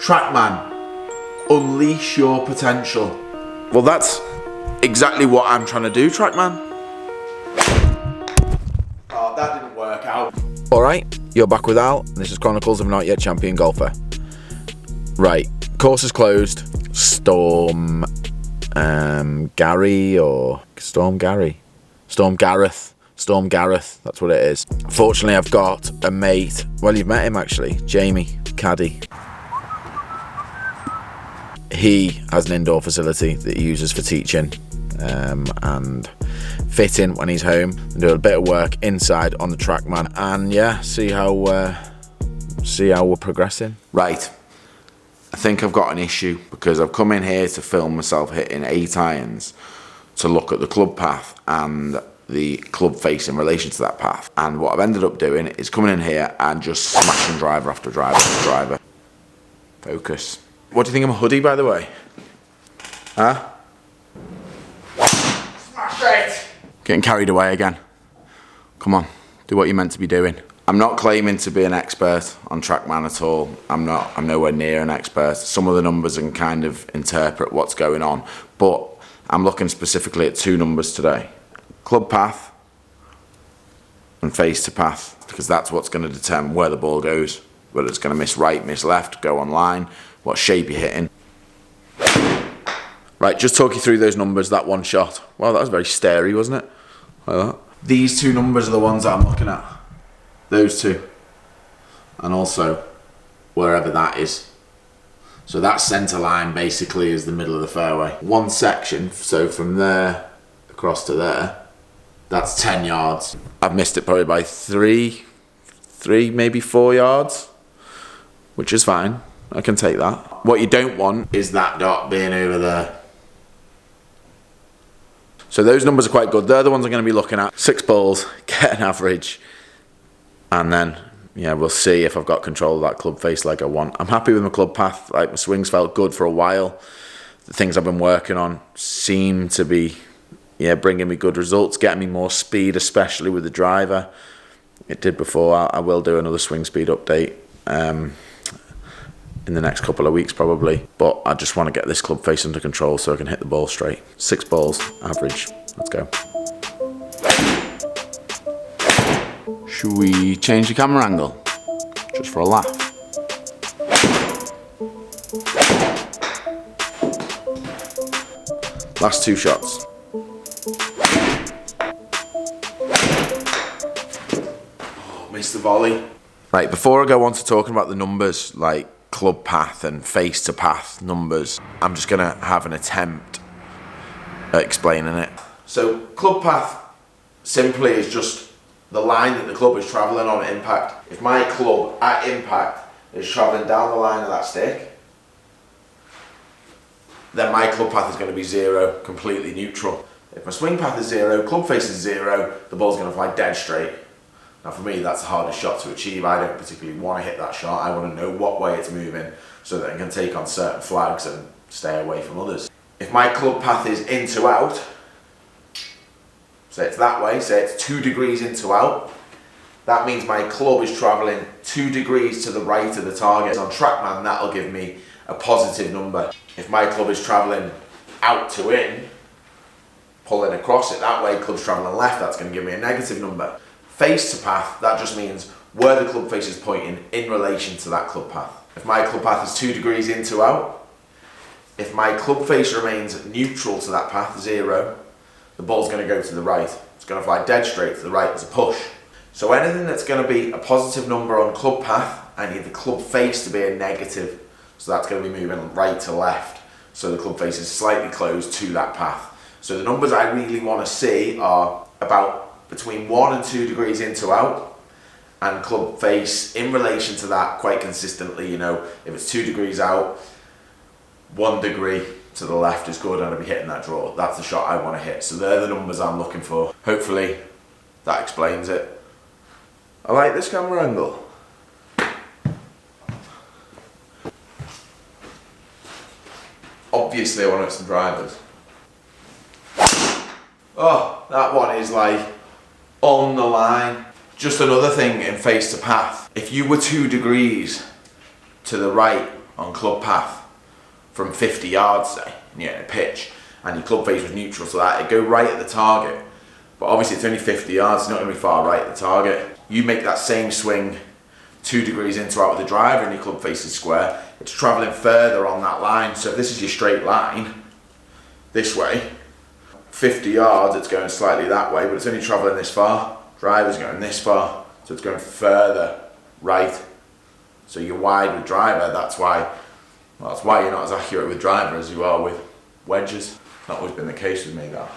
Trackman, unleash your potential. Well, that's exactly what I'm trying to do, Trackman. Oh, that didn't work out. Alright, you're back with Al. This is Chronicles of a Not Yet Champion Golfer. Right, course is closed. Storm Gareth, that's what it is. Fortunately, I've got a mate. Well, you've met him actually, Jamie, caddy. He has an indoor facility that he uses for teaching and fitting when he's home, and do a bit of work inside on the Trackman, and yeah, see how we're progressing. Right, I think I've got an issue because I've come in here to film myself hitting 8 irons to look at the club path and the club face in relation to that path, and what I've ended up doing is coming in here and just smashing driver after driver after driver. Focus. What do you think of my hoodie, by the way? Huh? Smash it! Getting carried away again. Come on, do what you're meant to be doing. I'm not claiming to be an expert on Trackman at all. I'm nowhere near an expert. Some of the numbers I can kind of interpret what's going on, but I'm looking specifically at 2 numbers today. Club path and face to path, because that's what's going to determine where the ball goes, whether it's going to miss right, miss left, go on line, what shape you're hitting. Right, just talk you through those numbers, that one shot. Wow, that was very starey, wasn't it? Like that. These 2 numbers are the ones that I'm looking at. Those 2. And also, wherever that is. So that centre line basically is the middle of the fairway. One section, so from there across to there, that's 10 yards. I've missed it probably by 3, maybe 4 yards, which is fine. I can take that. What you don't want is that dot being over there. So those numbers are quite good. They're the ones I'm going to be looking at. 6 balls, get an average, and then yeah, we'll see if I've got control of that club face like I want. I'm happy with my club path. Like, my swings felt good for a while. The things I've been working on seem to be bringing me good results, getting me more speed, especially with the driver. It did before. I will do another swing speed update in the next couple of weeks probably, but I just want to get this club face under control so I can hit the ball straight. 6 balls, average. Let's go. Should we change the camera angle? Just for a laugh. Last 2 shots. Oh, missed the volley. Right, before I go on to talking about the numbers, like club path and face to path numbers, I'm just gonna have an attempt at explaining it. So club path simply is just the line that the club is travelling on at impact. If my club at impact is travelling down the line of that stick, then my club path is going to be 0, completely neutral. If my swing path is 0, club face is 0, the ball's going to fly dead straight. Now for me, that's the hardest shot to achieve. I don't particularly want to hit that shot. I want to know what way it's moving so that I can take on certain flags and stay away from others. If my club path is in to out, say it's that way, say it's 2 degrees in to out, that means my club is travelling 2 degrees to the right of the target. On Trackman, that'll give me a positive number. If my club is travelling out to in, pulling across it that way, club's travelling left, that's going to give me a negative number. Face to path, that just means where the club face is pointing in relation to that club path. If my club path is 2 degrees in to out, if my club face remains neutral to that path, 0, the ball's going to go to the right. It's going to fly dead straight to the right as a push. So anything that's going to be a positive number on club path, I need the club face to be a negative. So that's going to be moving right to left. So the club face is slightly closed to that path. So the numbers I really want to see are about between 1 and 2 degrees in to out, and club face in relation to that quite consistently. You know, if it's 2 degrees out, 1 degree to the left is good, and I'll be hitting that draw. That's the shot I want to hit. So they're the numbers I'm looking for. Hopefully that explains it. I like this camera angle. Obviously I want to hit some drivers. Oh, that one is like on the line. Just another thing in face to path. If you were 2 degrees to the right on club path from 50 yards, say, and you're in a pitch, and your club face was neutral to that, it'd go right at the target. But obviously it's only 50 yards, it's not going to be far right at the target. You make that same swing 2 degrees into out with the driver and your club face is square, it's travelling further on that line. So if this is your straight line, this way, 50 yards, it's going slightly that way, but it's only travelling this far. Driver's going this far, so it's going further right. So you're wide with driver, that's why you're not as accurate with driver as you are with wedges. Not always been the case with me, though.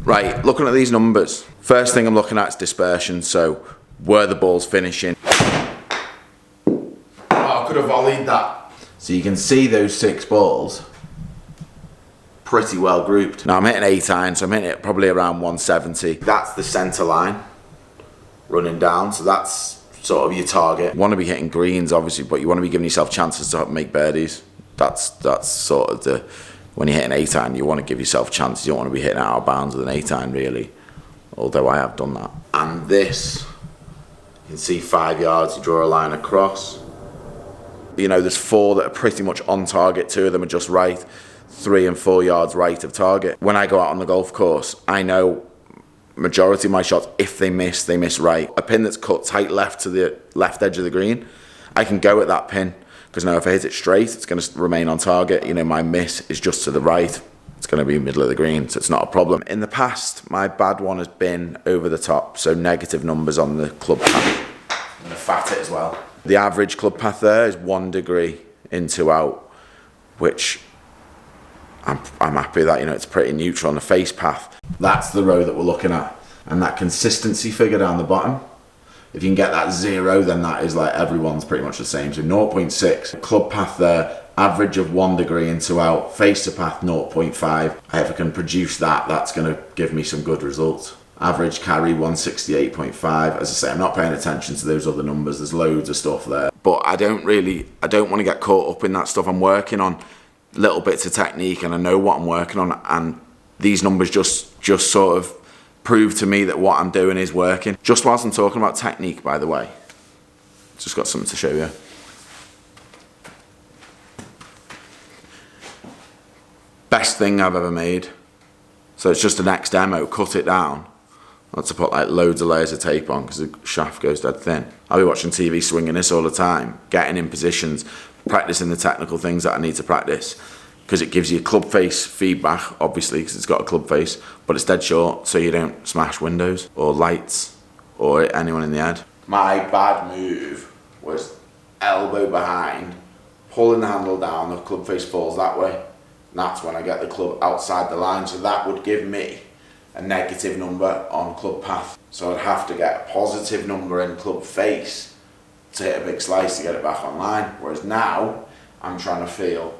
Right, looking at these numbers, first thing I'm looking at is dispersion, so where the ball's finishing. Oh, I could have volleyed that. So you can see those 6 balls pretty well grouped. Now I'm hitting 8 iron, so I'm hitting it probably around 170. That's the centre line running down, so that's sort of your target. You want to be hitting greens, obviously, but you want to be giving yourself chances to make birdies. That's sort of the, when you're hitting 8 iron, you want to give yourself chances. You don't want to be hitting out of bounds with an 8 iron, really. Although I have done that. And this, you can see 5 yards, you draw a line across. You know, there's 4 that are pretty much on target, 2 of them are just right, 3 and 4 yards right of target. When I go out on the golf course, I know majority of my shots, if they miss right. A pin that's cut tight left to the left edge of the green, I can go at that pin, because now if I hit it straight, it's going to remain on target. You know, my miss is just to the right. It's going to be middle of the green, so it's not a problem. In the past, my bad one has been over the top, so negative numbers on the club path. I'm going to fat it as well. The average club path there is 1 degree in, 2 out, which I'm happy that, you know, it's pretty neutral on the face path. That's the row that we're looking at, and that consistency figure down the bottom. If you can get that 0, then that is like everyone's pretty much the same. So 0.6, club path there, average of 1 degree in, 2 out, face to path 0.5. If I can produce that, that's going to give me some good results. Average carry 168.5. As I say, I'm not paying attention to those other numbers. There's loads of stuff there. But I don't want to get caught up in that stuff. I'm working on little bits of technique and I know what I'm working on, and these numbers just sort of prove to me that what I'm doing is working. Just whilst I'm talking about technique, by the way, just got something to show you. Best thing I've ever made. So it's just an X demo, cut it down. I had to put like loads of layers of tape on because the shaft goes dead thin. I'll be watching TV swinging this all the time, getting in positions, practicing the technical things that I need to practice, because it gives you club face feedback, obviously, because it's got a club face, but it's dead short, so you don't smash windows or lights or anyone in the head. My bad move was elbow behind, pulling the handle down, the club face falls that way, and that's when I get the club outside the line, so that would give me a negative number on club path. So I'd have to get a positive number in club face to hit a big slice to get it back online, whereas now I'm trying to feel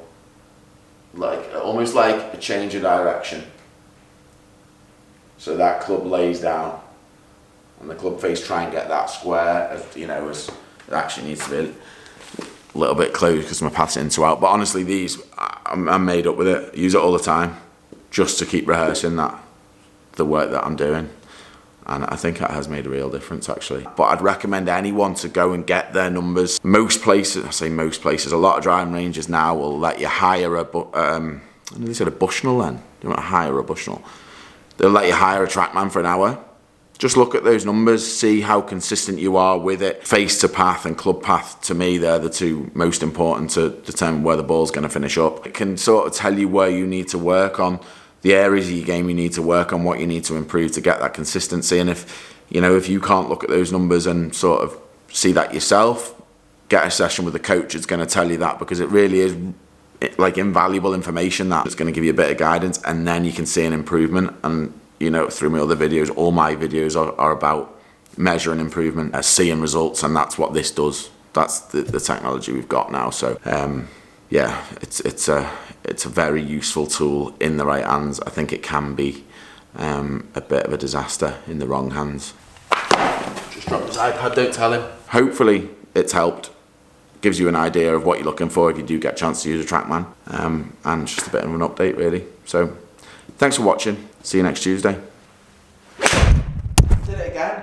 like almost like a change of direction, so that club lays down and the club face try and get that square, as you know, as it actually needs to be a little bit closed because my path's in to out. But honestly, these I'm made up with it. I use it all the time just to keep rehearsing the work that I'm doing, and I think it has made a real difference actually. But I'd recommend anyone to go and get their numbers. Most places, I say most places, a lot of driving ranges now will let you hire I know they said a Bushnell then. You want to hire a Bushnell? They'll let you hire a Trackman for an hour. Just look at those numbers, see how consistent you are with it. Face to path and club path, to me, they're the 2 most important to determine where the ball's going to finish up. It can sort of tell you where you need to work on, the areas of your game you need to work on, what you need to improve to get that consistency. And if you can't look at those numbers and sort of see that yourself, get a session with a coach that's going to tell you that, because it really is like invaluable information that's going to give you a bit of guidance, and then you can see an improvement. And you know, through my other videos, all my videos are about measuring improvement, seeing results, and that's what this does. That's the technology we've got now. So yeah, it's a very useful tool in the right hands. I think it can be a bit of a disaster in the wrong hands. Just drop his iPad, don't tell him. Hopefully it's helped. Gives you an idea of what you're looking for if you do get a chance to use a Trackman. And just a bit of an update really. So thanks for watching. See you next Tuesday. Did it again.